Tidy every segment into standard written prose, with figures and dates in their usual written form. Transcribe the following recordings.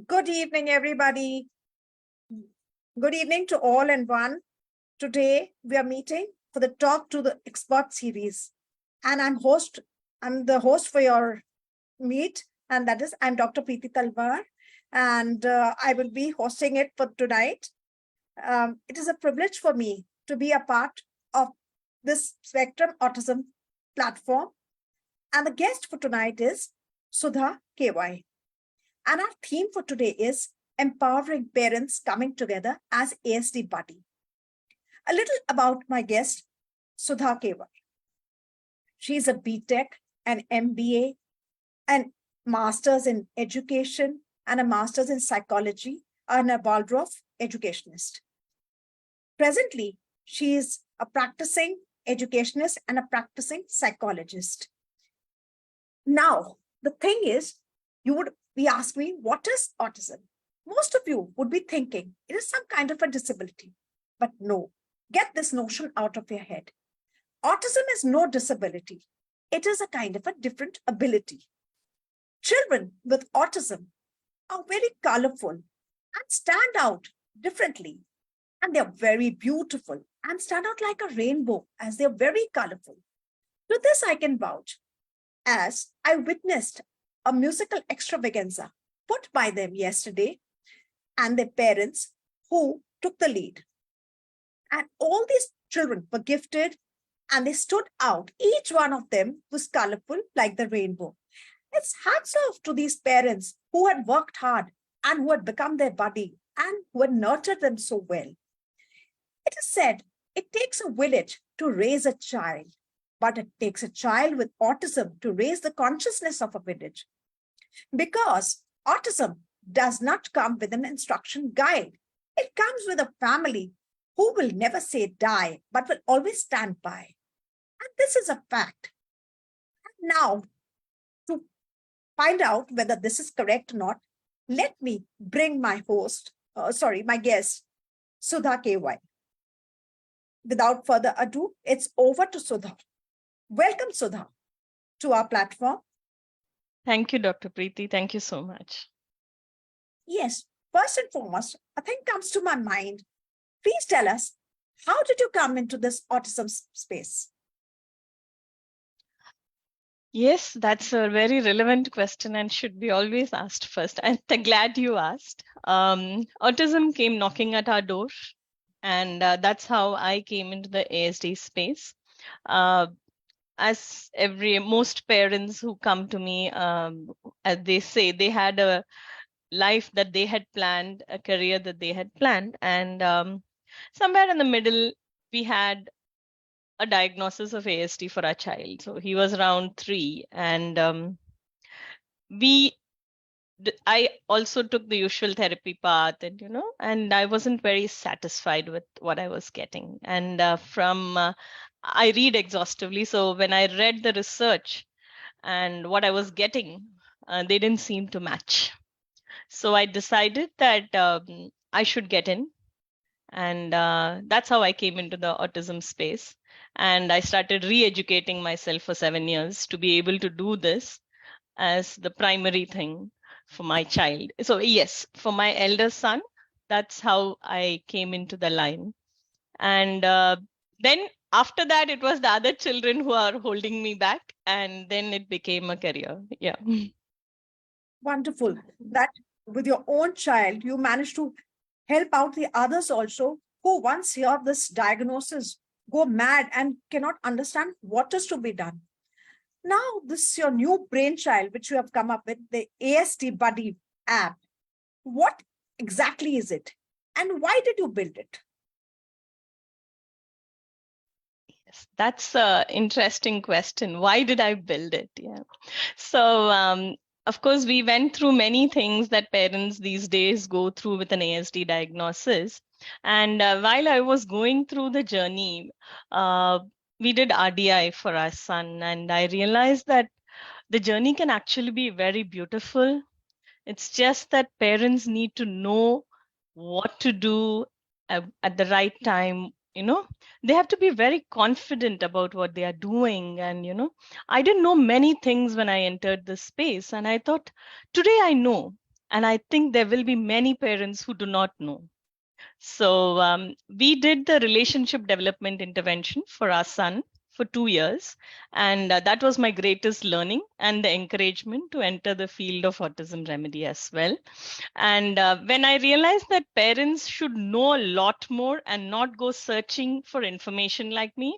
Good evening, everybody. Good evening to all and one. Today, we are meeting for the Talk to the Expert series. And I'm the host for your meet. And that is, I'm Dr. Preeti Talwar. And I will be hosting it for tonight. It is a privilege for me to be a part of this Spectrum-Autism platform. And the guest for tonight is Sudha KY. And our theme for today is empowering parents coming together as ASDBuddy. A little about my guest, Sudha KY. She is a BTech, an MBA, and Master's in Education, and a Master's in Psychology, and a Waldorf Educationist. Presently, she is a practicing educationist and a practicing psychologist. Now, the thing is, you would be asking me, what is autism? Most of you would be thinking it is some kind of a disability. But no, get this notion out of your head. Autism is no disability. It is a kind of a different ability. Children with autism are very colorful and stand out differently. And they're very beautiful and stand out like a rainbow as they're very colorful. To this I can vouch, as I witnessed a musical extravaganza put by them yesterday and their parents who took the lead. And all these children were gifted and they stood out. Each one of them was colorful like the rainbow. It's hats off to these parents who had worked hard and who had become their buddy and who had nurtured them so well. It is said it takes a village to raise a child, but it takes a child with autism to raise the consciousness of a village. Because autism does not come with an instruction guide. It comes with a family who will never say die, but will always stand by. And this is a fact. And now, to find out whether this is correct or not, let me bring my guest, Sudha KY. Without further ado, it's over to Sudha. Welcome, Sudha, to our platform. Thank you, Dr. Preeti. Thank you so much. Yes, first and foremost, a thing comes to my mind. Please tell us, how did you come into this autism space? Yes, that's a very relevant question and should be always asked first. I'm glad you asked. Autism came knocking at our door, and that's how I came into the ASD space. As most parents who come to me, as they say, they had a life that they had planned, a career that they had planned, and somewhere in the middle, we had a diagnosis of ASD for our child. So he was around 3, and I also took the usual therapy path, and I wasn't very satisfied with what I was getting. And I read exhaustively. So when I read the research and what I was getting, they didn't seem to match. So I decided that I should get in. And that's how I came into the autism space. And I started re-educating myself for 7 years to be able to do this as the primary thing for my child. So yes, for my elder son, that's how I came into the line. And then after that, it was the other children who are holding me back. And then it became a career. Yeah. Wonderful. That with your own child, you managed to help out the others also who once hear this diagnosis go mad and cannot understand what is to be done. Now, this is your new brainchild, which you have come up with, the ASDBuddy app. What exactly is it? And why did you build it? Yes, that's an interesting question. Why did I build it? Yeah. So, of course, we went through many things that parents these days go through with an ASD diagnosis. And while I was going through the journey, we did RDI for our son. And I realized that the journey can actually be very beautiful. It's just that parents need to know what to do at the right time. They have to be very confident about what they are doing. And I didn't know many things when I entered this space, and I thought, today I know. And I think there will be many parents who do not know. So we did the relationship development intervention for our son for 2 years. And that was my greatest learning and the encouragement to enter the field of autism remedy as well. And when I realized that parents should know a lot more and not go searching for information like me,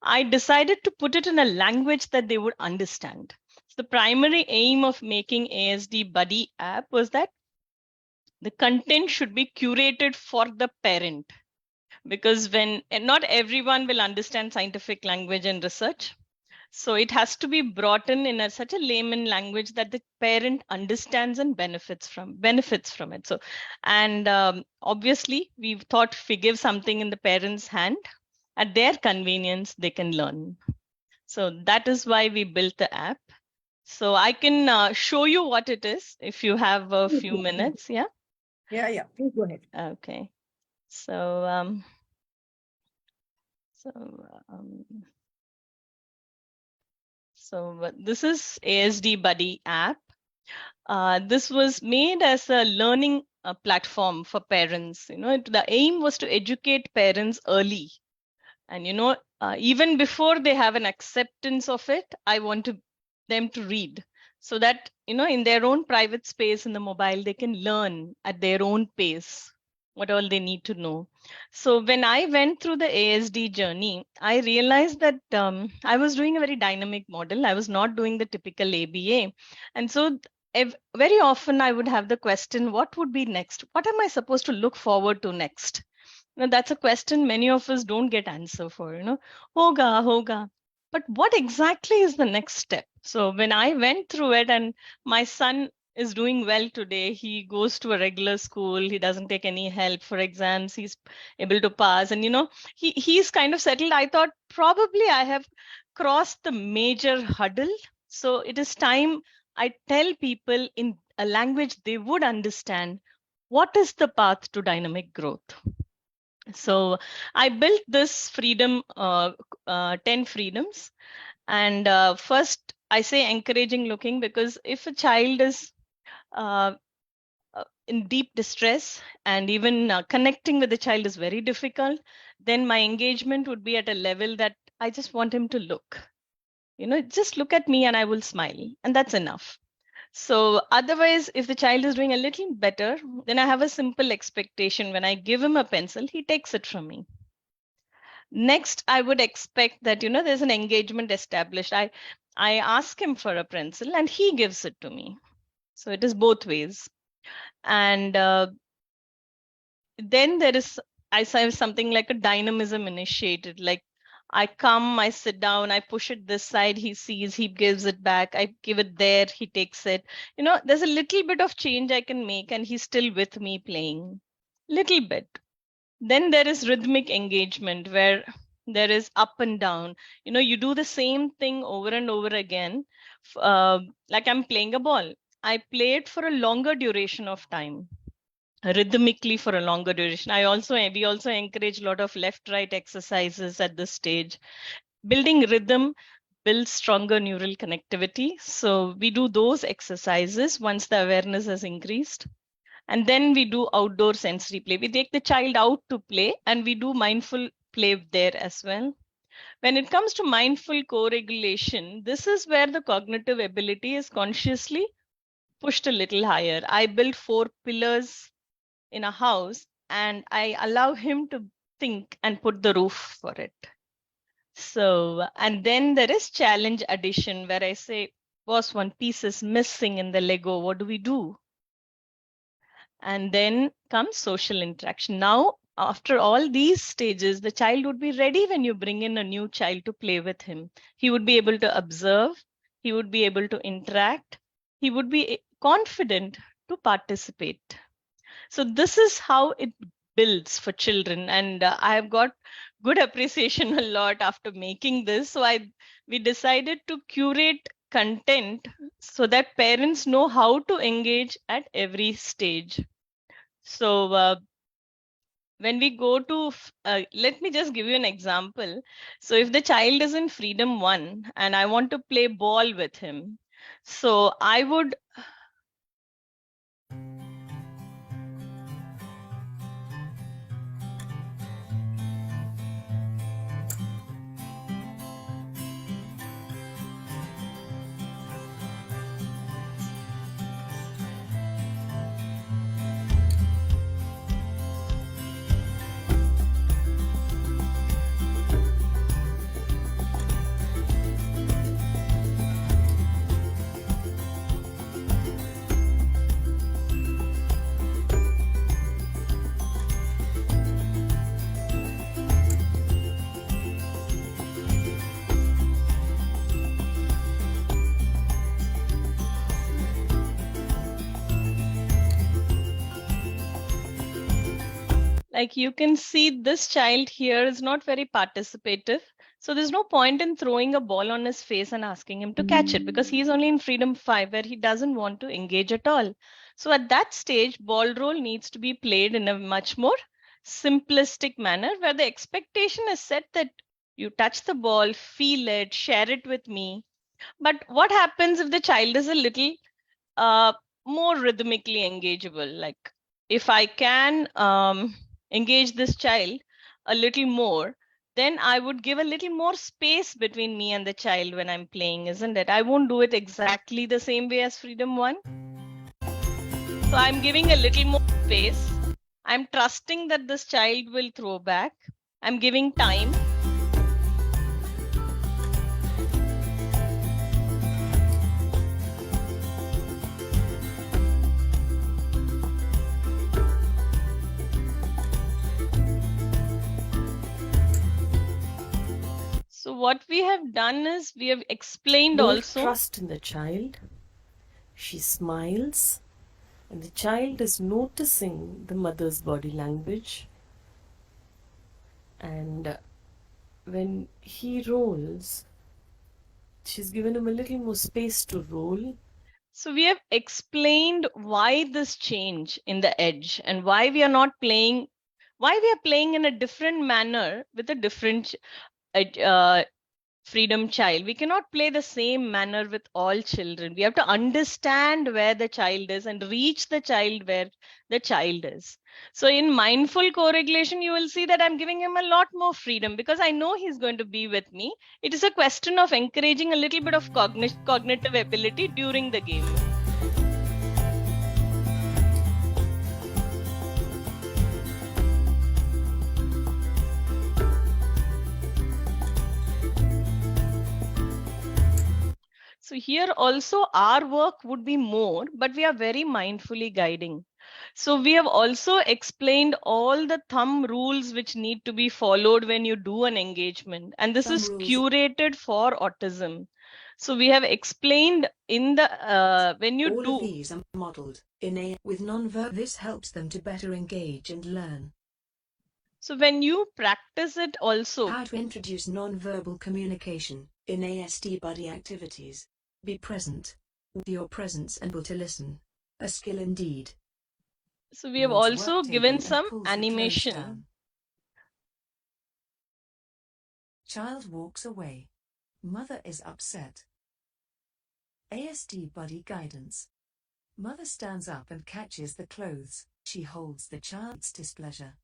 I decided to put it in a language that they would understand. So the primary aim of making ASDBuddy app was that the content should be curated for the parent, because when not everyone will understand scientific language and research, so it has to be brought in such a layman language that the parent understands and benefits from it. So, and obviously we thought if we give something in the parent's hand at their convenience, they can learn. So that is why we built the app. So I can show you what it is if you have a few minutes. Yeah. Yeah. Please go ahead. Okay. So this is ASDBuddy app. This was made as a learning platform for parents. The aim was to educate parents early, and even before they have an acceptance of it, I want them to read, so that in their own private space in the mobile, they can learn at their own pace what all they need to know. So when I went through the ASD journey, I realized that I was doing a very dynamic model. I was not doing the typical ABA. And so very often I would have the question, what would be next? What am I supposed to look forward to next? That's a question many of us don't get answer for, hoga. But what exactly is the next step? So when I went through it, and my son is doing well today, he goes to a regular school, he doesn't take any help for exams, he's able to pass, and he's kind of settled. I thought probably I have crossed the major hurdle. So it is time I tell people in a language they would understand, what is the path to dynamic growth. So I built this 10 freedoms. And first, I say encouraging looking, because if a child is in deep distress, and even connecting with the child is very difficult, then my engagement would be at a level that I just want him to look. Just look at me and I will smile. And that's enough. So otherwise, if the child is doing a little better, then I have a simple expectation. When I give him a pencil, he takes it from me. Next, I would expect that, there's an engagement established. I ask him for a pencil and he gives it to me. So it is both ways. And then there is, I say something like a dynamism initiated. Like I come, I sit down, I push it this side, he sees, he gives it back. I give it there, he takes it. There's a little bit of change I can make and he's still with me playing. Little bit. Then there is rhythmic engagement, where there is up and down. You do the same thing over and over again. Like I'm playing a ball. I play it for a longer duration of time, rhythmically for a longer duration. We also encourage a lot of left-right exercises at this stage. Building rhythm builds stronger neural connectivity. So we do those exercises once the awareness has increased. And then we do outdoor sensory play. We take the child out to play and we do mindful play there as well. When it comes to mindful co-regulation, this is where the cognitive ability is consciously pushed a little higher. I built 4 pillars in a house and I allow him to think and put the roof for it. So, and then there is challenge addition, where I say, boss, one piece is missing in the Lego. What do we do? And then comes social interaction. Now, after all these stages, the child would be ready when you bring in a new child to play with him. He would be able to observe. He would be able to interact. He would be confident to participate. So this is how it builds for children. And I have got good appreciation a lot after making this. So we decided to curate content so that parents know how to engage at every stage. So when we go to, let me just give you an example. So if the child is in freedom 1 and I want to play ball with him, so I would like you can see this child here is not very participative. So there's no point in throwing a ball on his face and asking him to catch it, because he's only in freedom 5 where he doesn't want to engage at all. So at that stage, ball roll needs to be played in a much more simplistic manner, where the expectation is set that you touch the ball, feel it, share it with me. But what happens if the child is a little more rhythmically engageable? Like if I can engage this child a little more, then I would give a little more space between me and the child when I'm playing, isn't it? I won't do it exactly the same way as Freedom 1. So I'm giving a little more space. I'm trusting that this child will throw back. I'm giving time. So what we have done is we have explained More also. trust in the child. She smiles, and the child is noticing the mother's body language. And when he rolls, she's given him a little more space to roll. So we have explained why this change in the edge and why we are not playing, why we are playing in a different manner with a different freedom child. We cannot play the same manner with all children. We have to understand where the child is and reach the child where the child is. So in mindful co-regulation, you will see that I'm giving him a lot more freedom because I know he's going to be with me. It is a question of encouraging a little bit of cognitive ability during the game. So here also our work would be more, but we are very mindfully guiding. So we have also explained all the thumb rules which need to be followed when you do an engagement. And this is curated for autism. So we have explained in the, when you all do. of these are modeled in with non-verbal. This helps them to better engage and learn. So when you practice it also. How to introduce non-verbal communication in ASDBuddy activities. Be present. With your presence and will to listen. A skill indeed. So we have also given some animation. Child walks away. Mother is upset. ASDBuddy guidance. Mother stands up and catches the clothes. She holds the child's displeasure.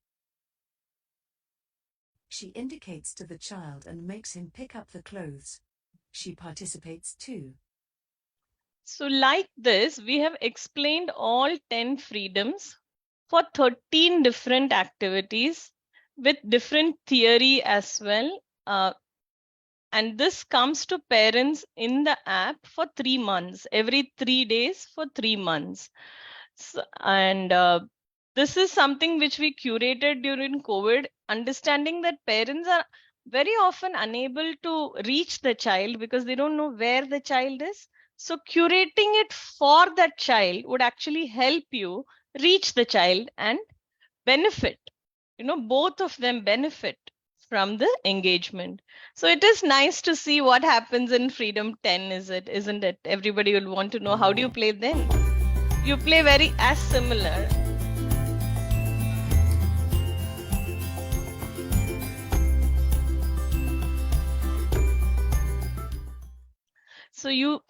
She indicates to the child and makes him pick up the clothes. She participates too. So like this, we have explained all 10 freedoms for 13 different activities with different theory as well. And this comes to parents in the app for 3 months, every 3 days for 3 months. So, and this is something which we curated during COVID, understanding that parents are very often unable to reach the child because they don't know where the child is. So curating it for that child would actually help you reach the child and benefit. You know, both of them benefit from the engagement. So it is nice to see what happens in Freedom 10, isn't it? Everybody will want to know, how do you play then? You play very as similar. So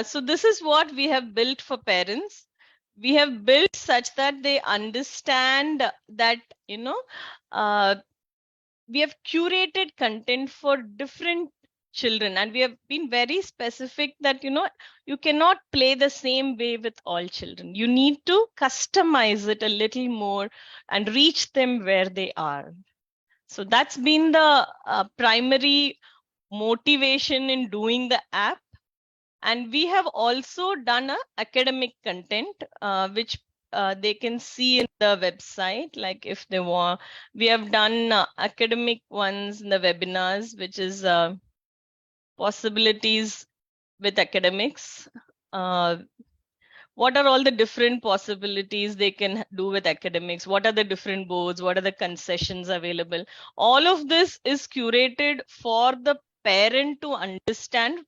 so this is what we have built for parents. We have built such that they understand that, you know, we have curated content for different children, and we have been very specific that, you know, you cannot play the same way with all children. You need to customize it a little more and reach them where they are. So that's been the primary motivation in doing the app. And we have also done a academic content, which they can see in the website. Like if they want, we have done academic ones in the webinars, which is possibilities with academics. What are all the different possibilities they can do with academics? What are the different boards? What are the concessions available? All of this is curated for the parent to understand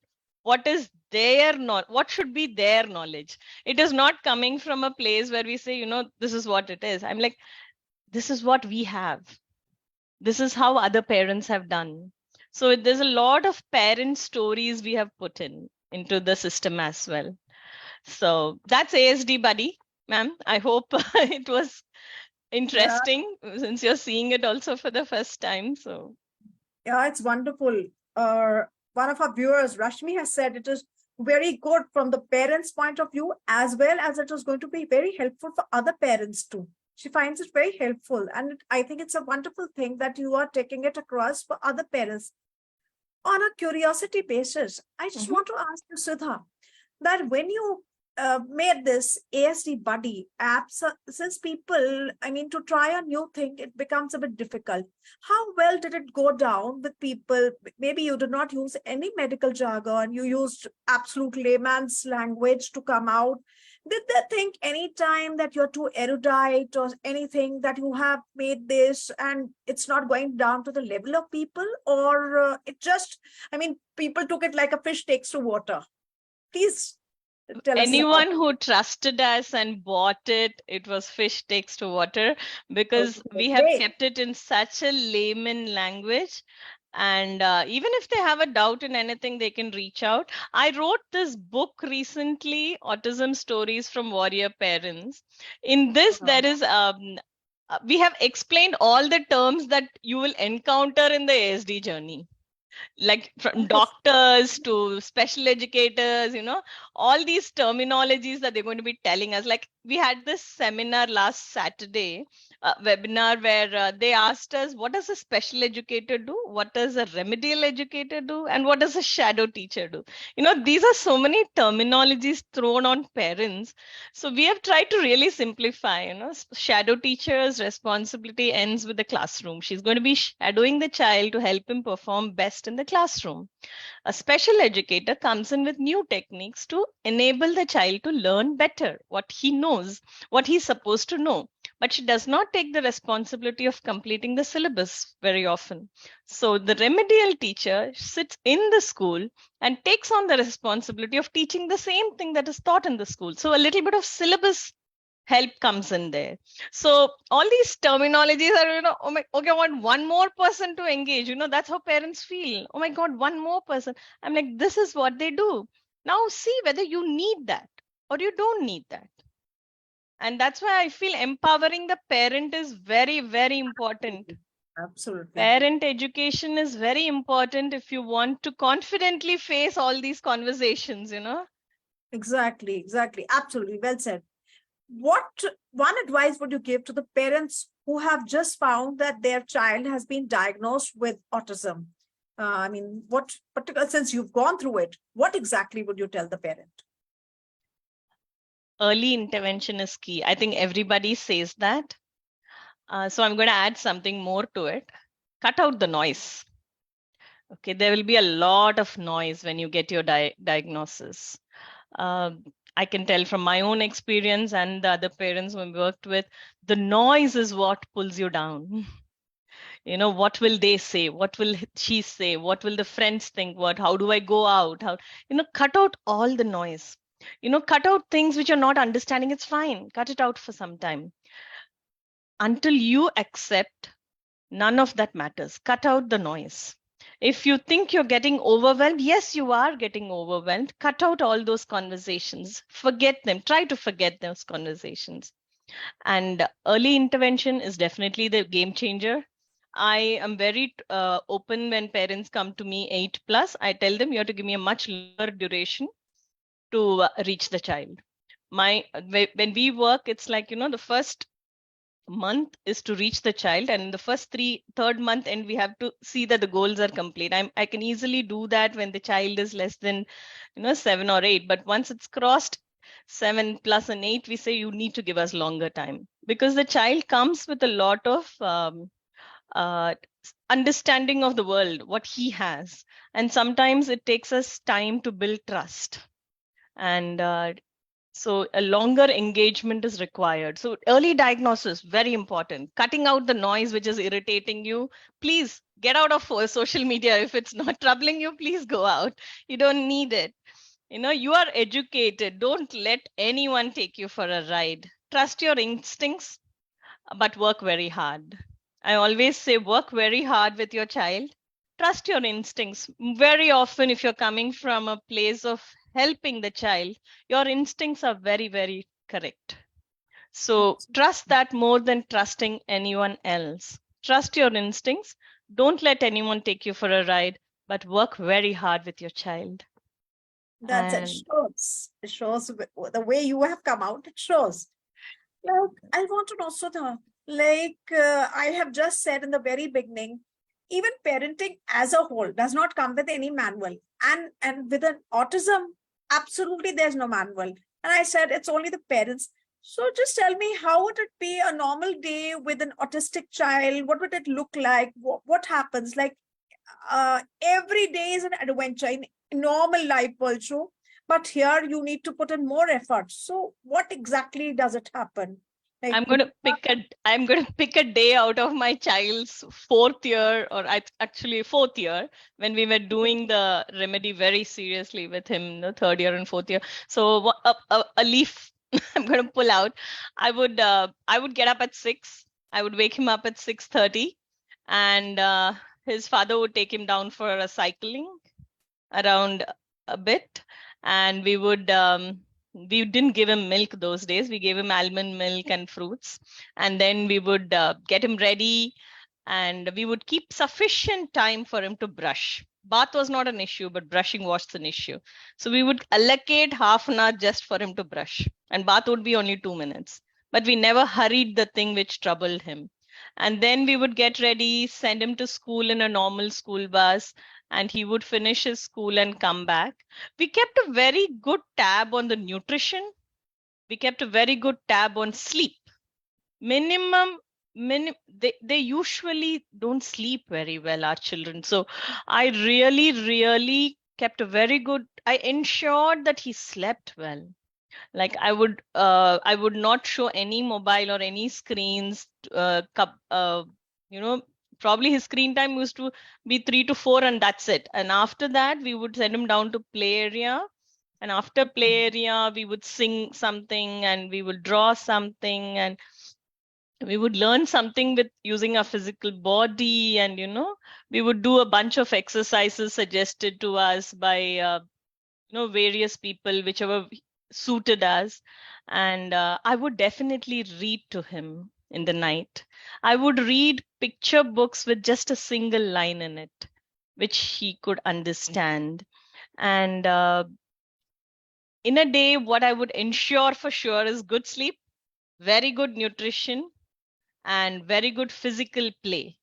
what is what should be their knowledge. It is not coming from a place where we say, this is what it is. I'm like, this is what we have. This is how other parents have done. So there's a lot of parent stories we have put into the system as well. So that's ASDBuddy, ma'am. I hope it was interesting since you're seeing it also for the first time. So Yeah, it's wonderful. One of our viewers, Rashmi, has said it is very good from the parents' point of view, as well as it is going to be very helpful for other parents too. She finds it very helpful. And I think it's a wonderful thing that you are taking it across for other parents. On a curiosity basis, I just want to ask you, Sudha, that when you made this ASDBuddy app, since people, to try a new thing, it becomes a bit difficult. How well did it go down with people? Maybe you did not use any medical jargon, you used absolute layman's language to come out. Did they think any time that you're too erudite or anything, that you have made this and it's not going down to the level of people? Or it just, people took it like a fish takes to water? Please tell us. Anyone who trusted us and bought it, it was fish takes to water, because we have kept it in such a layman language. And even if they have a doubt in anything, they can reach out. I wrote this book recently, Autism Stories from Warrior Parents. In this, there is we have explained all the terms that you will encounter in the ASD journey, like from doctors to special educators, all these terminologies that they're going to be telling us. Like, we had this seminar last Saturday, webinar, where they asked us, what does a special educator do? What does a remedial educator do? And what does a shadow teacher do? These are so many terminologies thrown on parents. So we have tried to really simplify, shadow teacher's responsibility ends with the classroom. She's going to be shadowing the child to help him perform best in the classroom. A special educator comes in with new techniques to enable the child to learn better what he knows, what he's supposed to know. But she does not take the responsibility of completing the syllabus very often. So the remedial teacher sits in the school and takes on the responsibility of teaching the same thing that is taught in the school. So a little bit of syllabus help comes in there. So all these terminologies are, oh my, okay, I want one more person to engage. That's how parents feel. Oh my God, one more person. I'm like, this is what they do. Now see whether you need that or you don't need that. And that's why I feel empowering the parent is very, very important. Absolutely. Parent education is very important if you want to confidently face all these conversations, Exactly. Absolutely. Well said. What one advice would you give to the parents who have just found that their child has been diagnosed with autism? What particular, since you've gone through it, what exactly would you tell the parent? Early intervention is key. I think everybody says that. So I'm going to add something more to it. Cut out the noise. Okay, there will be a lot of noise when you get your diagnosis. I can tell from my own experience and the other parents we worked with, the noise is what pulls you down. What will they say? What will she say? What will the friends think? How do I go out? Cut out all the noise. Cut out things which you're not understanding. It's fine. Cut it out for some time. Until you accept, none of that matters. Cut out the noise. If you think you're getting overwhelmed, yes, you are getting overwhelmed. Cut out all those conversations. Forget them. Try to forget those conversations. And early intervention is definitely the game changer. I am very open when parents come to me 8+. I tell them you have to give me a much longer duration to reach the child. When we work, it's like, the first month is to reach the child, and in the third month and we have to see that the goals are complete. I can easily do that when the child is less than 7 or 8, but once it's crossed 7 plus and 8, we say you need to give us longer time, because the child comes with a lot of understanding of the world, what he has, and sometimes it takes us time to build trust. And So a longer engagement is required. So early diagnosis, very important. Cutting out the noise which is irritating you. Please get out of social media. If it's not troubling you, please go out. You don't need it. You are educated. Don't let anyone take you for a ride. Trust your instincts, but work very hard. I always say work very hard with your child. Trust your instincts. Very often, if you're coming from a place of helping the child, your instincts are very, very correct. So trust that more than trusting anyone else. Trust your instincts. Don't let anyone take you for a ride, but work very hard with your child. That's it. Shows. It shows the way you have come out. It shows. Like, I want to know, Sudha, I have just said in the very beginning, even parenting as a whole does not come with any manual. And with an autism, absolutely there's no manual. And I said it's only the parents. So just tell me, how would it be a normal day with an autistic child? What would it look like? What happens? Every day is an adventure in normal life also. But here you need to put in more effort. So what exactly does it happen? I'm going to pick a day out of my child's fourth year, or actually fourth year, when we were doing the remedy very seriously with him, the third year and fourth year. So a leaf I'm going to pull out. I would get up at 6. I would wake him up at 6:30, and his father would take him down for a cycling around a bit, and we didn't give him milk those days. We gave him almond milk and fruits, and then we would get him ready, and we would keep sufficient time for him to brush. Bath was not an issue, but brushing was an issue. So we would allocate half an hour just for him to brush, and bath would be only 2 minutes. But we never hurried the thing which troubled him. And then we would get ready, send him to school in a normal school bus, and he would finish his school and come back. We kept a very good tab on the nutrition. We kept a very good tab on sleep. They usually don't sleep very well, our children. So I really kept a very good, I ensured that he slept well. Like I would not show any mobile or any screens. Probably his screen time used to be 3 to 4, and that's it. And after that, we would send him down to play area. And after play area, we would sing something, and we would draw something, and we would learn something with using our physical body. And, we would do a bunch of exercises suggested to us by, various people, whichever suited us. And I would definitely read to him in the night. I would read picture books with just a single line in it, which he could understand. And in a day, what I would ensure for sure is good sleep, very good nutrition, and very good physical play,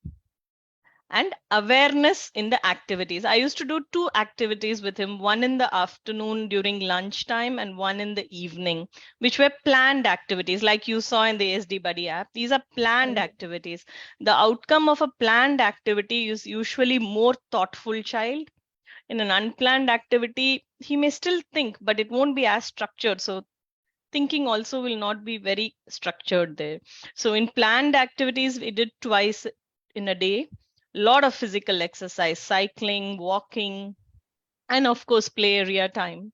and awareness in the activities. I used to do 2 activities with him, one in the afternoon during lunchtime and one in the evening, which were planned activities like you saw in the ASDBuddy app. These are planned activities. The outcome of a planned activity is usually more thoughtful child. In an unplanned activity, he may still think, but it won't be as structured. So thinking also will not be very structured there. So in planned activities, we did twice in a day. Lot of physical exercise, cycling, walking, and of course, play area time.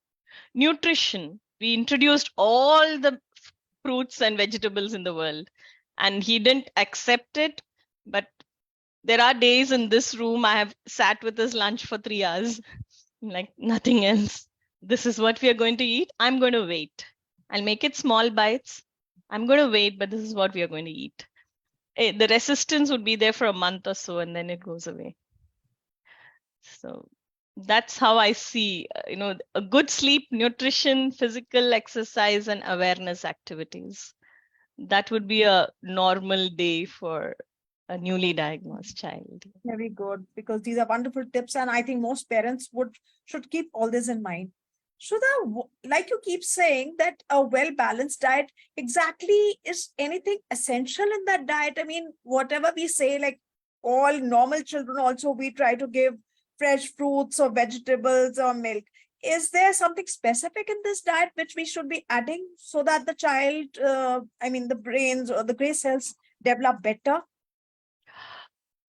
Nutrition, we introduced all the fruits and vegetables in the world, and he didn't accept it. But there are days in this room, I have sat with his lunch for 3 hours, like nothing else. This is what we are going to eat. I'm going to wait. I'll make it small bites. I'm going to wait, but this is what we are going to eat. The resistance would be there for a month or so, and then it goes away. So that's how I see, a good sleep, nutrition, physical exercise, and awareness activities. That would be a normal day for a newly diagnosed child. Very good, because these are wonderful tips, and I think most parents should keep all this in mind. Sudha, like you keep saying that a well-balanced diet, exactly, is anything essential in that diet? I mean, whatever we say, like all normal children also, we try to give fresh fruits or vegetables or milk. is there something specific in this diet which we should be adding so that the child, the brains or the gray cells develop better?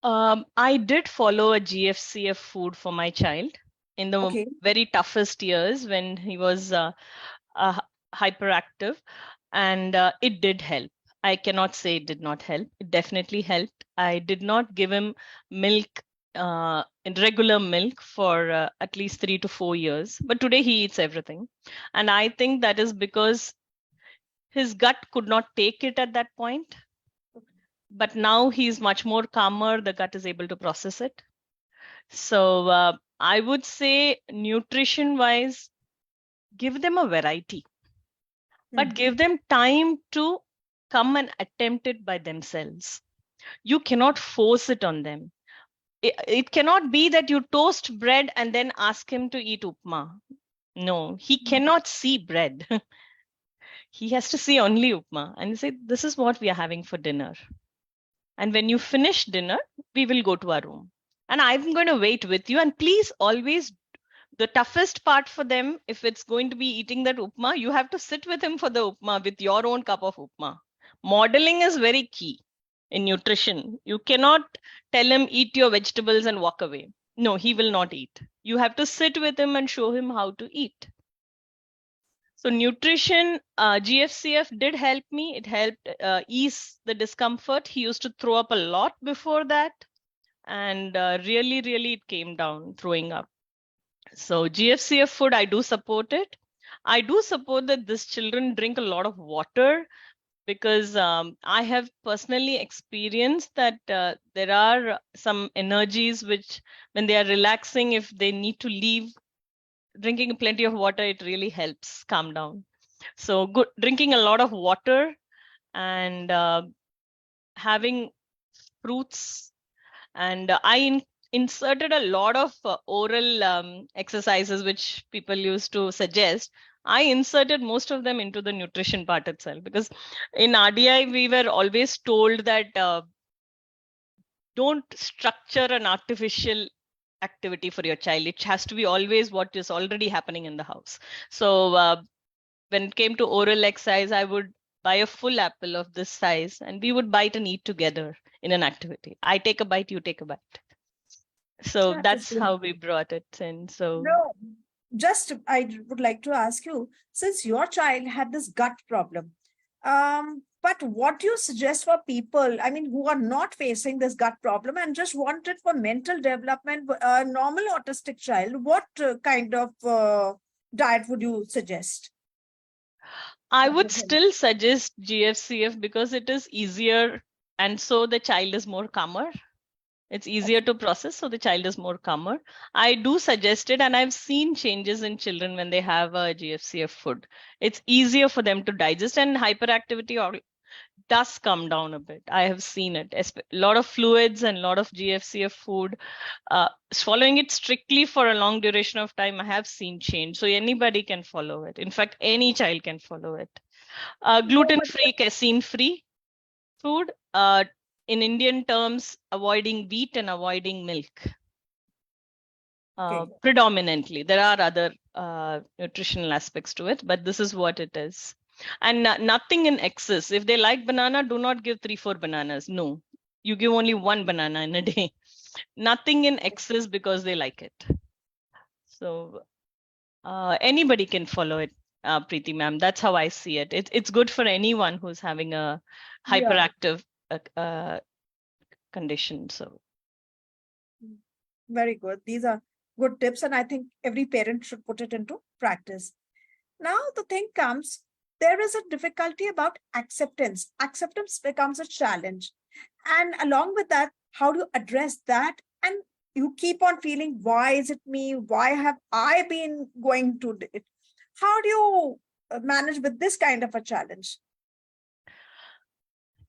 I did follow a GFCF food for my child in the Okay. very toughest years when he was hyperactive, and it did help. I cannot say it did not help. It definitely helped. I did not give him milk, in regular milk, for at least 3 to 4 years, but today he eats everything. And I think that is because his gut could not take it at that point. But now he's much more calmer. The gut is able to process it. So I would say, nutrition wise, give them a variety, but give them time to come and attempt it by themselves. You cannot force it on them. It cannot be that you toast bread and then ask him to eat upma. No, he cannot see bread. He has to see only upma and say, this is what we are having for dinner. And when you finish dinner, we will go to our room. And I'm going to wait with you. And please always, the toughest part for them, if it's going to be eating that upma, you have to sit with him for the upma with your own cup of upma. Modeling is very key in nutrition. You cannot tell him, eat your vegetables and walk away. No, he will not eat. You have to sit with him and show him how to eat. So nutrition, GFCF did help me. It helped ease the discomfort. He used to throw up a lot before that. And really, it came down, throwing up. So GFCF food, I do support it. I do support that these children drink a lot of water, because I have personally experienced that there are some energies which, when they are relaxing, if they need to leave, drinking plenty of water, it really helps calm down. So good, drinking a lot of water and having fruits. And I inserted a lot of oral exercises which people used to suggest. I inserted most of them into the nutrition part itself, because in RDI we were always told that don't structure an artificial activity for your child. It has to be always what is already happening in the house. So when it came to oral exercise, I would buy a full apple of this size and we would bite and eat together in an activity. I take a bite, you take a bite. So that's how we brought it in. So no, just I would like to ask you, since your child had this gut problem, but what do you suggest for people, who are not facing this gut problem and just want it for mental development, a normal autistic child, what kind of diet would you suggest? I would still suggest GFCF because it is easier, and so the child is more calmer. It's easier to process, so the child is more calmer. I do suggest it, and I've seen changes in children when they have a GFCF food. It's easier for them to digest, and hyperactivity does come down a bit. I have seen it. A lot of fluids and a lot of GFCF food. Following it strictly for a long duration of time, I have seen change. So anybody can follow it. In fact, any child can follow it. Gluten-free, casein-free food. In Indian terms, avoiding wheat and avoiding milk. Predominantly. There are other nutritional aspects to it, but this is what it is. And nothing in excess. If they like banana, do not give 3-4 bananas. No, you give only 1 banana in a day. Nothing in excess because they like it. So anybody can follow it, Preeti ma'am. That's how I see it. It's good for anyone who's having a hyperactive condition. So very good. These are good tips, and I think every parent should put it into practice. Now the thing comes, there is a difficulty about acceptance. Acceptance becomes a challenge. And along with that, how do you address that? And you keep on feeling, why is it me? Why have I been going to it? How do you manage with this kind of a challenge?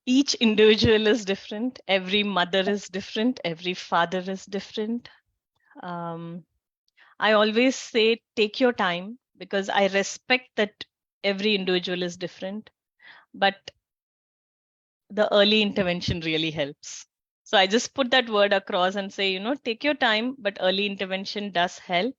Each individual is different. Every mother is different. Every father is different. I always say, take your time, because I respect that every individual is different, but the early intervention really helps. So I just put that word across and say, take your time, but early intervention does help.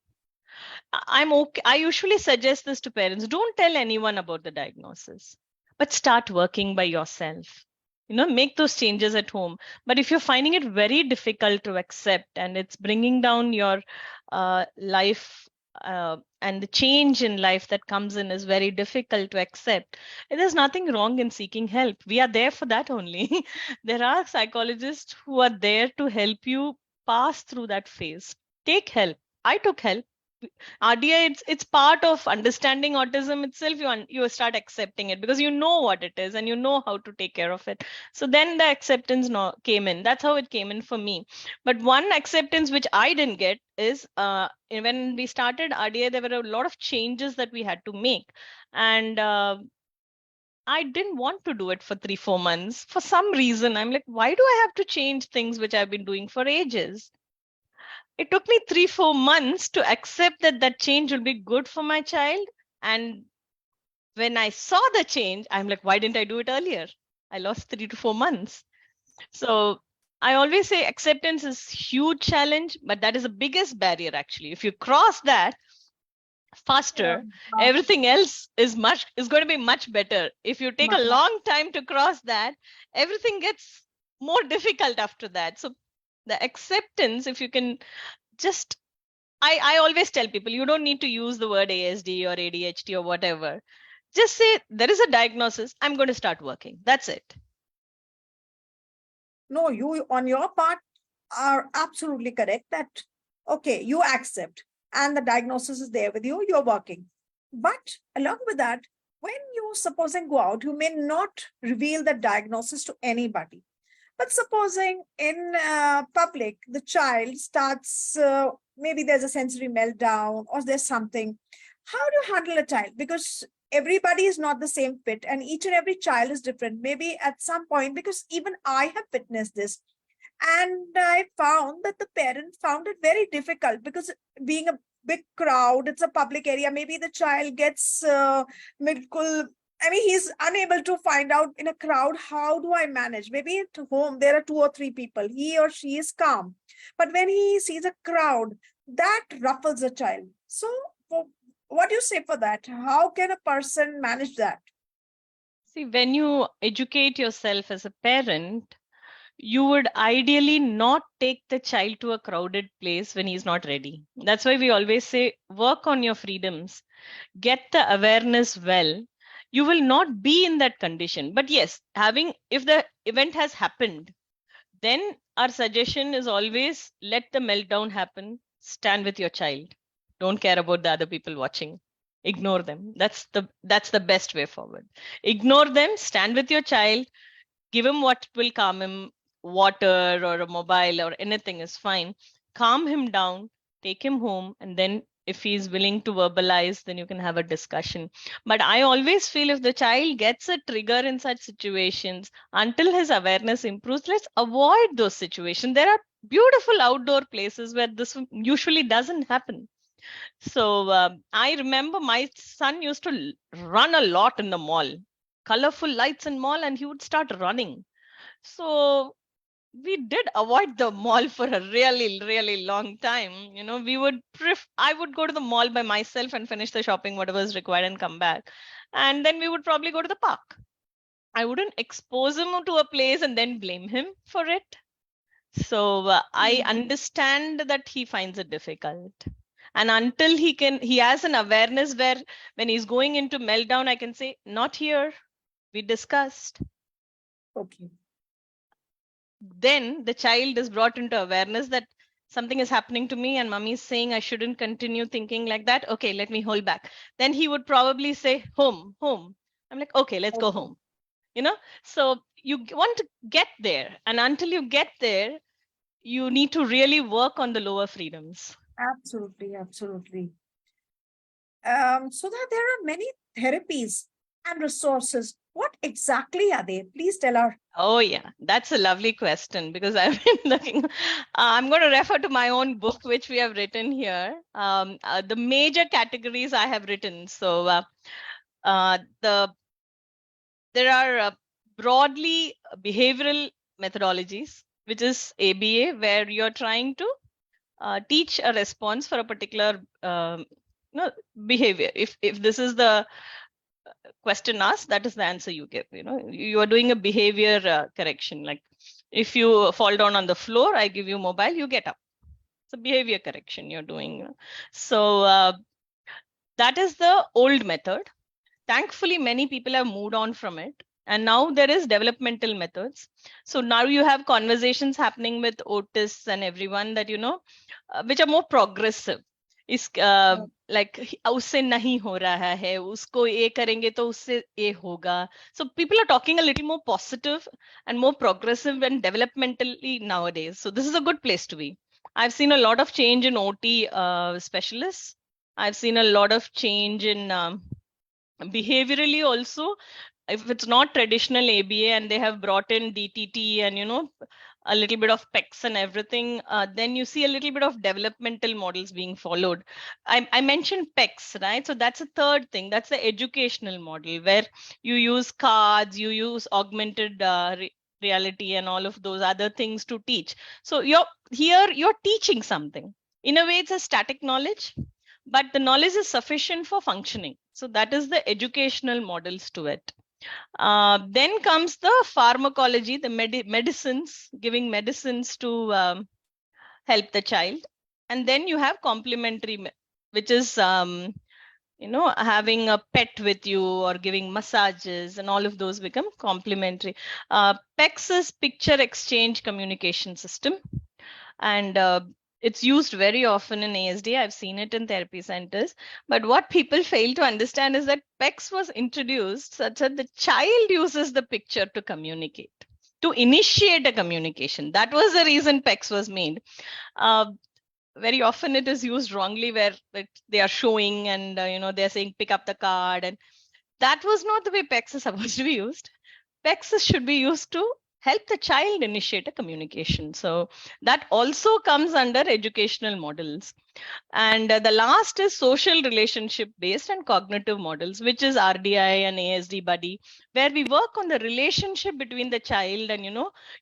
I'm okay. I usually suggest this to parents. Don't tell anyone about the diagnosis, but start working by yourself. Make those changes at home. But if you're finding it very difficult to accept and it's bringing down your life, and the change in life that comes in is very difficult to accept, there's nothing wrong in seeking help. We are there for that only. There are psychologists who are there to help you pass through that phase. Take help. I took help. RDI, it's part of understanding autism itself. You start accepting it because you know what it is and you know how to take care of it. So then the acceptance came in. That's how it came in for me. But one acceptance which I didn't get is when we started RDI, there were a lot of changes that we had to make, and I didn't want to do it for 3-4 months. For some reason, I'm like, why do I have to change things which I've been doing for ages? It took me 3-4 months to accept that change will be good for my child. And when I saw the change, I'm like, why didn't I do it earlier? I lost 3 to 4 months. So I always say acceptance is huge challenge, but that is the biggest barrier actually. If you cross that faster, everything else is going to be much better. If you take a long time to cross that, everything gets more difficult after that. So the acceptance, if you can just, I always tell people, you don't need to use the word ASD or ADHD or whatever. Just say there is a diagnosis. I'm going to start working. That's it. No, you on your part are absolutely correct that, okay, you accept and the diagnosis is there with you, you're working. But along with that, when you supposing go out, you may not reveal the diagnosis to anybody. But supposing in public, the child starts, maybe there's a sensory meltdown or there's something. How do you handle a child? Because everybody is not the same fit and each and every child is different. Maybe at some point, because even I have witnessed this, and I found that the parent found it very difficult because being a big crowd, it's a public area, maybe the child gets he's unable to find out in a crowd, how do I manage? Maybe at home, there are 2 or 3 people, he or she is calm. But when he sees a crowd, that ruffles a child. So what do you say for that? How can a person manage that? See, when you educate yourself as a parent, you would ideally not take the child to a crowded place when he's not ready. That's why we always say, work on your freedoms, get the awareness well. You will not be in that condition. But yes, if the event has happened, then our suggestion is always let the meltdown happen, stand with your child. Don't care about the other people watching. Ignore them. That's the best way forward. Ignore them, stand with your child, give him what will calm him, water or a mobile or anything is fine. Calm him down, take him home, and then if he's willing to verbalize, then you can have a discussion. But I always feel if the child gets a trigger in such situations, until his awareness improves, let's avoid those situations. There are beautiful outdoor places where this usually doesn't happen. So I remember my son used to run a lot in the mall, colorful lights in mall, and he would start running. So we did avoid the mall for a really, really long time. I would go to the mall by myself and finish the shopping, whatever is required, and come back. And then we would probably go to the park. I wouldn't expose him to a place and then blame him for it. So I understand that he finds it difficult. And until he has an awareness where when he's going into meltdown, I can say, not here, we discussed. Okay. Then the child is brought into awareness that something is happening to me and mommy is saying I shouldn't continue thinking like that. Okay, let me hold back. Then he would probably say, home. I'm like, okay, let's go home. So you want to get there. And until you get there, you need to really work on the lower freedoms. Absolutely. So that there are many therapies and resources. What exactly are they? Please tell our. Oh, yeah, that's a lovely question because I've been looking. I'm going to refer to my own book, which we have written here. The major categories I have written. So there are broadly behavioral methodologies, which is ABA, where you're trying to teach a response for a particular behavior. If this is the question asked, that is the answer you give. You are doing a behavior correction. Like if you fall down on the floor, I give you mobile, you get up. It's a behavior correction you're doing. So that is the old method. Thankfully, many people have moved on from it. And now there is developmental methods. So now you have conversations happening with autists and everyone that, which are more progressive. Is like उससे नहीं हो रहा है, उसको ये करेंगे तो उससे ये होगा. So people are talking a little more positive and more progressive and developmentally nowadays. So this is a good place to be. I've seen a lot of change in OT specialists. I've seen a lot of change in behaviorally also. If it's not traditional ABA and they have brought in DTT and a little bit of PECs and everything, then you see a little bit of developmental models being followed. I mentioned PECs, right? So that's a third thing. That's the educational model where you use cards, you use augmented reality and all of those other things to teach. So you're teaching something. In a way, it's a static knowledge, but the knowledge is sufficient for functioning. So that is the educational models to it. Then comes the pharmacology, the medicines, giving medicines to help the child. And then you have complementary, which is, having a pet with you or giving massages, and all of those become complementary. PECS is picture exchange communication system. And it's used very often in ASD. I've seen it in therapy centers. But what people fail to understand is that PECS was introduced such that the child uses the picture to communicate, to initiate a communication. That was the reason PECS was made. Very often it is used wrongly, where they are showing and they're saying pick up the card, and that was not the way PECS is supposed to be used. PECS should be used to help the child initiate a communication. So that also comes under educational models. And the last is social relationship based and cognitive models, which is RDI and ASDBuddy, where we work on the relationship between the child and,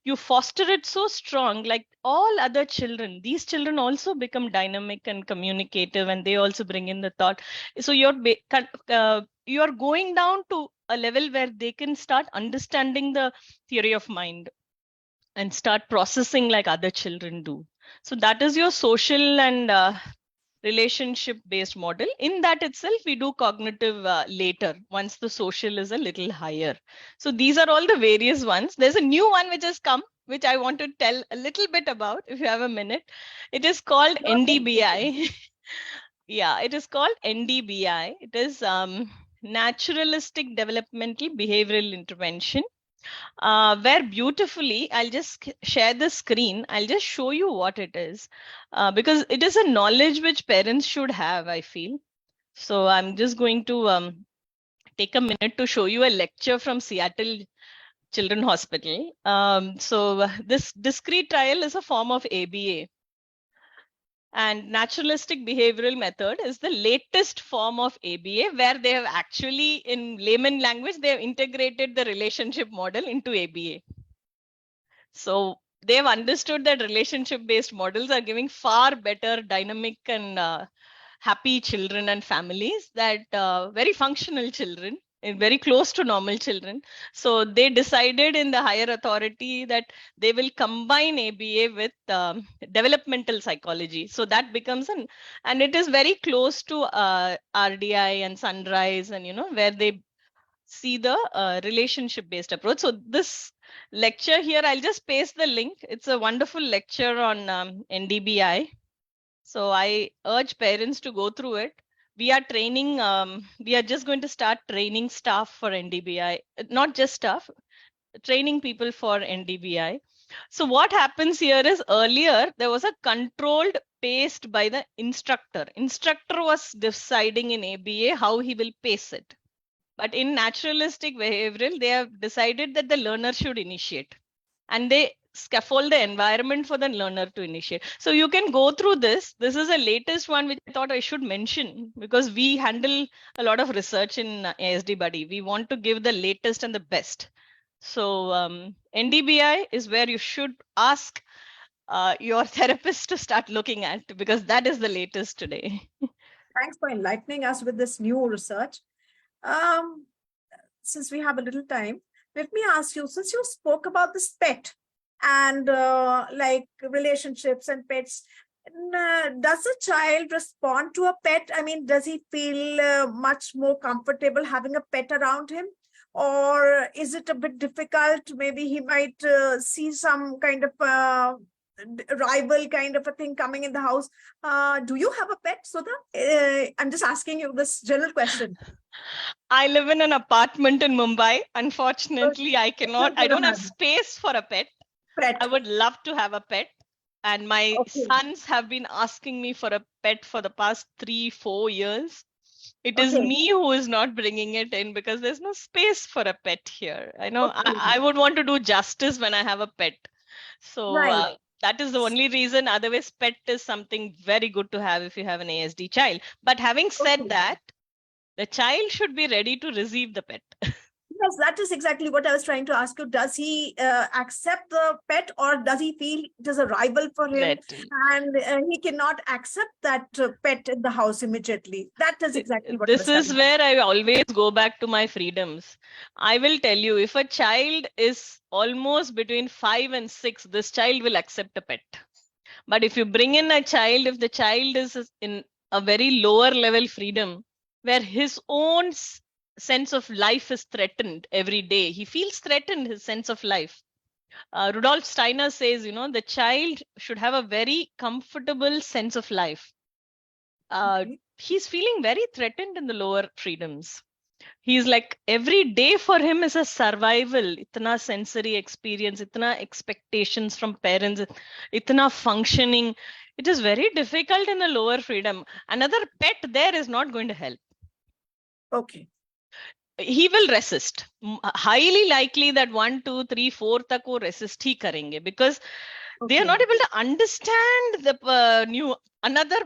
you foster it so strong, like all other children. These children also become dynamic and communicative, and they also bring in the thought. So you're going down to a level where they can start understanding the theory of mind and start processing like other children do. So that is your social and relationship based model. In that itself, we do cognitive later, once the social is a little higher. So these are all the various ones. There's a new one which has come, which I want to tell a little bit about, if you have a minute. It is called NDBI. Yeah, it is called NDBI. It is naturalistic developmental behavioral intervention, where beautifully, I'll just share the screen. I'll just show you what it is, because it is a knowledge which parents should have, I feel. So I'm just going to take a minute to show you a lecture from Seattle Children's Hospital. So this discrete trial is a form of ABA. And naturalistic behavioral method is the latest form of ABA, where they have actually, in layman language, they have integrated the relationship model into ABA. So they have understood that relationship-based models are giving far better dynamic and happy children and families, that very functional children, and very close to normal children. So they decided in the higher authority that they will combine ABA with developmental psychology. So that becomes and it is very close to RDI and Sunrise, and where they see the relationship based approach. So this lecture here, I'll just paste the link. It's a wonderful lecture on NDBI. So I urge parents to go through it. We are training, we are just going to start training staff for NDBI, not just staff, training people for NDBI. So what happens here is, earlier there was a controlled paced by the instructor. Instructor was deciding in ABA how he will pace it. But in naturalistic behavioral, they have decided that the learner should initiate, and they scaffold the environment for the learner to initiate. So you can go through this. This is the latest one which I thought I should mention, because we handle a lot of research in ASDBuddy. We want to give the latest and the best. So NDBI is where you should ask your therapist to start looking at, because that is the latest today. Thanks for enlightening us with this new research. Since we have a little time, let me ask you, since you spoke about this pet and like relationships and pets, does a child respond to a pet? I mean, does he feel much more comfortable having a pet around him? Or is it a bit difficult? Maybe he might see some kind of rival kind of a thing coming in the house. Do you have a pet, Sudha? I'm just asking you this general question. I live in an apartment in Mumbai. Unfortunately, I don't have space for a pet. Pet. I would love to have a pet. And my Okay. sons have been asking me for a pet for the past 3-4 years. It is Okay. me who is not bringing it in because there's no space for a pet here. I know Okay. I would want to do justice when I have a pet. So Right. that is the only reason. Otherwise, pet is something very good to have if you have an ASD child. But having said Okay. that, the child should be ready to receive the pet. Yes, that is exactly what I was trying to ask you. Does he accept the pet, or does he feel it is a rival for him Ready. and he cannot accept that pet in the house immediately? That is exactly what I This was is trying to where I always go back to my freedoms. I will tell you, if a child is almost between 5 and 6, this child will accept a pet. But if you bring in a child, if the child is in a very lower level freedom, where his own sense of life is threatened every day, he feels threatened, his sense of life. Rudolf Steiner says, the child should have a very comfortable sense of life. Okay. He's feeling very threatened in the lower freedoms. He's like, every day for him is a survival. Itna sensory experience, itna expectations from parents, itna functioning. It is very difficult in the lower freedom. Another pet there is not going to help. Okay. He will resist. Highly likely that 1, 2, 3, 4 tak wo resist hi karenge, because they are Okay. not able to understand the another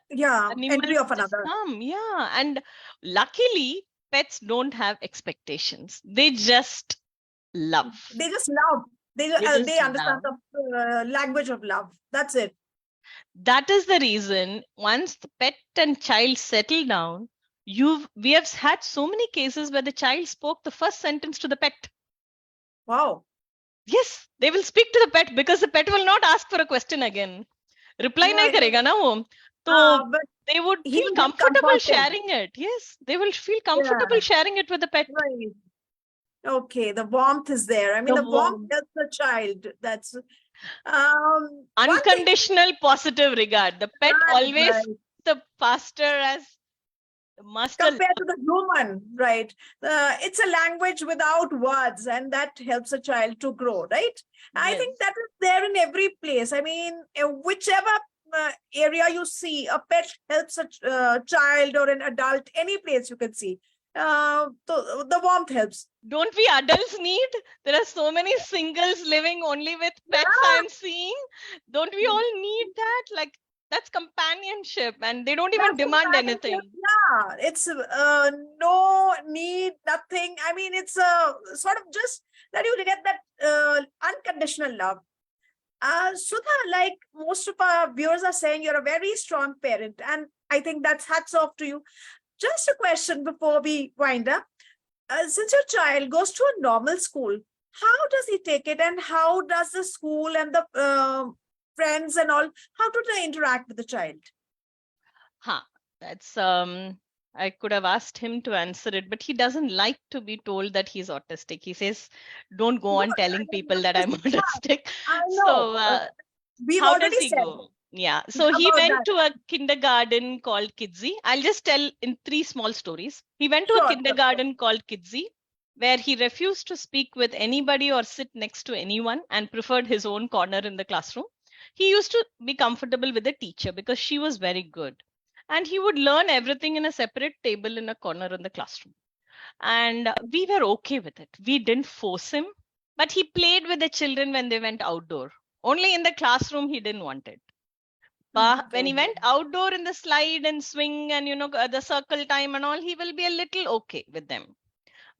Yeah, animal entry of which has another. come. Yeah, and luckily pets don't have expectations. They just love. They just love. They just understand love. the language of love. That's it. That is the reason once the pet and child settle down, we have had so many cases where the child spoke the first sentence to the pet. Wow. Yes, they will speak to the pet because the pet will not ask for a question again. Reply nahi karega na wo. So But they would he feel will get comfortable comforted. sharing it. Yes, they will feel comfortable sharing it with the pet. Right. Okay, the warmth is there. I mean, The the warmth warmth. helps the child. That's one thing. Unconditional positive regard. The pet always Right. the faster as master. Compared to the human, right? It's a language without words, and that helps a child to grow, right? I think that is there in every place. I mean, whichever area you see, a pet helps a child or an adult, any place you can see. So the warmth helps. Don't we adults need? There are so many singles living only with pets. Yeah. I'm seeing. Don't we all need that? Like, that's companionship, and they don't even demand anything. Yeah, it's no need, nothing. I mean, it's sort of just that you get that unconditional love. Sudha, like most of our viewers are saying, you're a very strong parent, and I think that's hats off to you. Just a question before we wind up. Since your child goes to a normal school, how does he take it, and how does the school and the friends and all, how do they interact with the child? That's I could have asked him to answer it, but he doesn't like to be told that he's autistic. He says, don't go on telling people that I'm autistic. I know. So We've how already does he said go? Yeah. So he about went that. to a kindergarten called Kidsy. I'll just tell in 3 small stories. He went to Sure, a sure. kindergarten called Kidsy, where he refused to speak with anybody or sit next to anyone and preferred his own corner in the classroom. He used to be comfortable with the teacher because she was very good. And he would learn everything in a separate table in a corner in the classroom. And we were okay with it. We didn't force him, but he played with the children when they went outdoor. Only in the classroom, he didn't want it. But when he went outdoor in the slide and swing and, the circle time and all, he will be a little okay with them.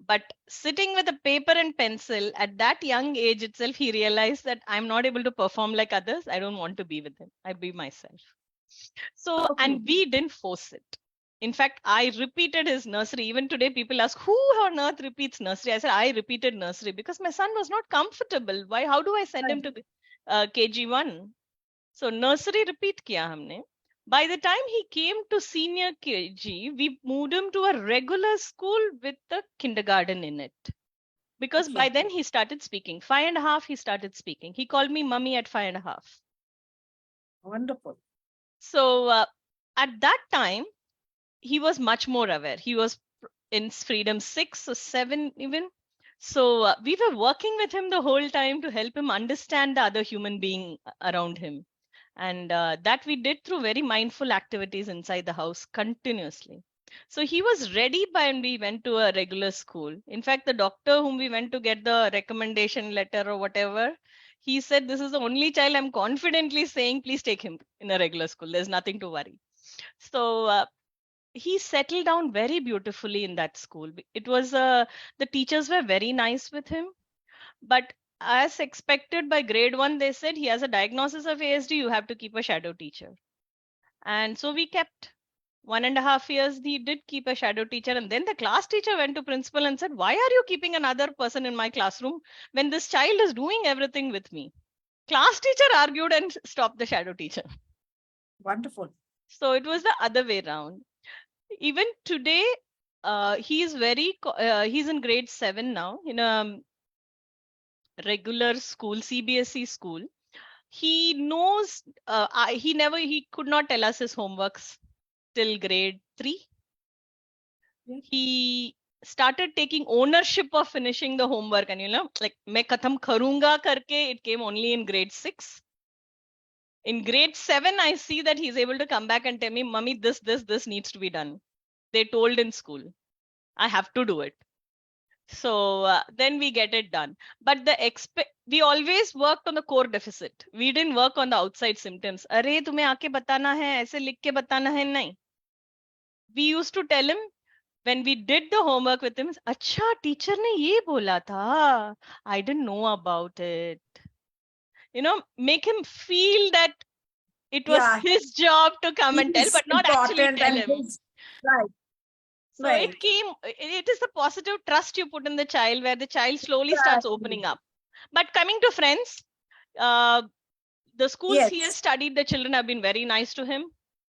But sitting with a paper and pencil at that young age itself, he realized that I'm not able to perform like others. I don't want to be with him. I be myself. So, Okay. and we didn't force it. In fact, I repeated his nursery. Even today, people ask, who on earth repeats nursery? I said, I repeated nursery because my son was not comfortable. Why? How do I send him to KG1? So, nursery repeat kiya humne. By the time he came to senior KG, we moved him to a regular school with the kindergarten in it. Because Okay. by then he started speaking. 5.5, he started speaking. He called me mummy at 5.5. Wonderful. So at that time, he was much more aware. He was in Freedom 6 or 7 even. So we were working with him the whole time to help him understand the other human being around him. And that we did through very mindful activities inside the house continuously. So he was ready by when we went to a regular school. In fact, the doctor whom we went to get the recommendation letter or whatever, he said, this is the only child I'm confidently saying, please take him in a regular school. There's nothing to worry. So he settled down very beautifully in that school. It was, the teachers were very nice with him. But as expected by grade 1, they said he has a diagnosis of ASD, you have to keep a shadow teacher. And so we kept 1.5 years, he did keep a shadow teacher. And then the class teacher went to principal and said, why are you keeping another person in my classroom when this child is doing everything with me? Class teacher argued and stopped the shadow teacher. Wonderful. So it was the other way around. Even today, he is he's in grade 7 now in a regular school, CBSE school. He knows, he could not tell us his homeworks till grade 3. He started taking ownership of finishing the homework, and like main khatam karunga karke, it came only in grade 6. In grade 7, I see that he's able to come back and tell me, Mummy, this needs to be done. They told in school, I have to do it. So then we get it done. But we always worked on the core deficit. We didn't work on the outside symptoms. Arey, tumhe aake batana hai, aise likh ke batana hai, nahi. We used to tell him when we did the homework with him, Acha, teacher ne ye bola tha. I didn't know about it. Make him feel that it was his job to come and tell, but not actually tell him. Right. So it is the positive trust you put in the child where the child slowly starts opening up. But coming to friends, the schools he has studied, the children have been very nice to him.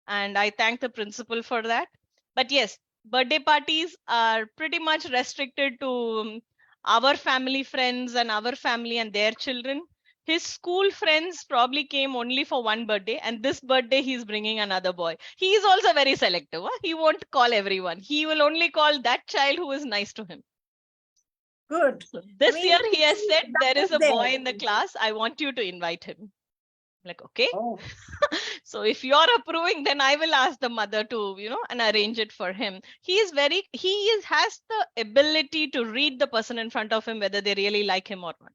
And I thank the principal for that. But yes, birthday parties are pretty much restricted to our family friends and our family and their children. His school friends probably came only for one birthday, and this birthday he's bringing another boy. He is also very selective. Huh? He won't call everyone. He will only call that child who is nice to him. Good. So this year he has said, there is a boy in the class. I want you to invite him. I'm like, okay. Oh. So if you're approving, then I will ask the mother to, and arrange it for him. He has the ability to read the person in front of him, whether they really like him or not.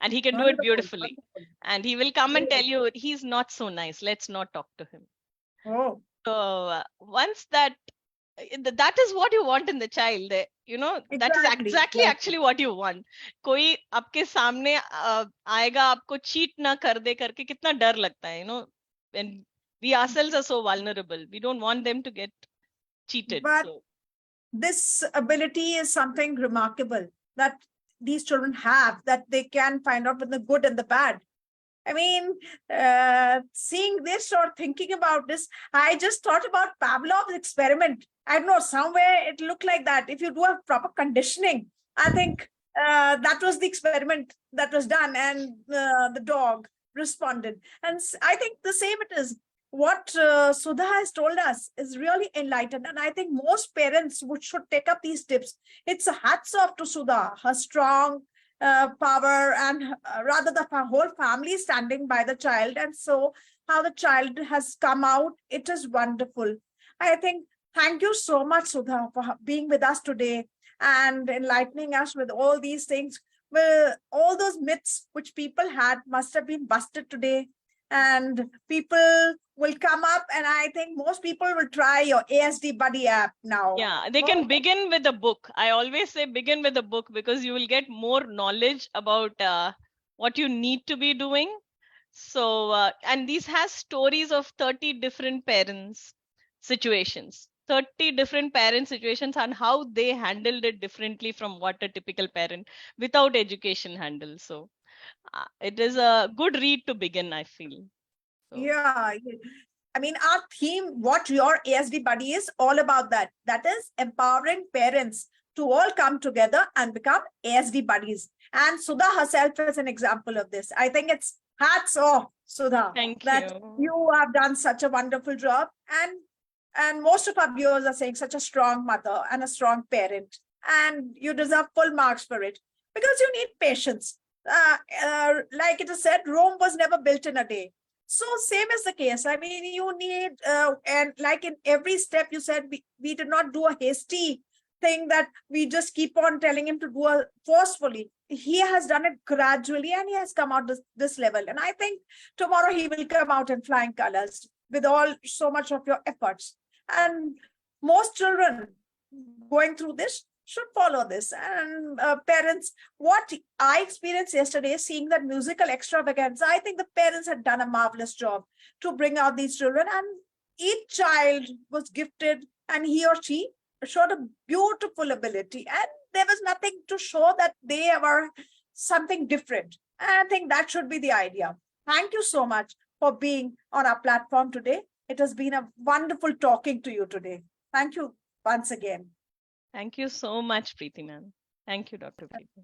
And he can do it beautifully. And he will come and tell you, he's not so nice. Let's not talk to him. Oh. So once that is what you want in the child. That is exactly actually what you want. कोई आपके सामने आएगा आपको cheat ना कर दे करके कितना डर लगता है, when we ourselves are so vulnerable. We don't want them to get cheated. But this ability is something remarkable that these children have, that they can find out with the good and the bad. I mean, seeing this or thinking about this, I just thought about Pavlov's experiment. I don't know, somewhere it looked like that. If you do a proper conditioning, I think that was the experiment that was done, and the dog responded. And I think the same it is. What Sudha has told us is really enlightened. And I think most parents should take up these tips. It's a hats off to Sudha, her strong power, and rather the whole family standing by the child. And so how the child has come out, it is wonderful. I think, thank you so much, Sudha, for being with us today and enlightening us with all these things. Well, all those myths which people had must have been busted today. And people will come up, and I think most people will try your ASDBuddy app now. Yeah, they can begin with a book. I always say begin with a book because you will get more knowledge about what you need to be doing. So, and these has stories of 30 different parents situations, 30 different parent situations and how they handled it differently from what a typical parent without education handles. So it is a good read to begin, I feel. So. Yeah. I mean, our theme, what your ASDBuddy is all about that. That is empowering parents to all come together and become ASD buddies. And Sudha herself is an example of this. I think it's hats off, Sudha, Thank that you have done such a wonderful job. And most of our viewers are saying such a strong mother and a strong parent. And you deserve full marks for it because you need patience. Like it is said, Rome was never built in a day. So same is the case. I mean, you need, and like in every step you said, we did not do a hasty thing that we just keep on telling him to do forcefully. He has done it gradually and he has come out this level. And I think tomorrow he will come out in flying colors with so much of your efforts. And most children going through this should follow this. And parents, what I experienced yesterday, seeing that musical extravaganza, I think the parents had done a marvelous job to bring out these children. And each child was gifted and he or she showed a beautiful ability. And there was nothing to show that they were something different. And I think that should be the idea. Thank you so much for being on our platform today. It has been a wonderful talking to you today. Thank you once again. Thank you so much, Preeti ma'am. Thank you, Dr. Preeti. Thank you.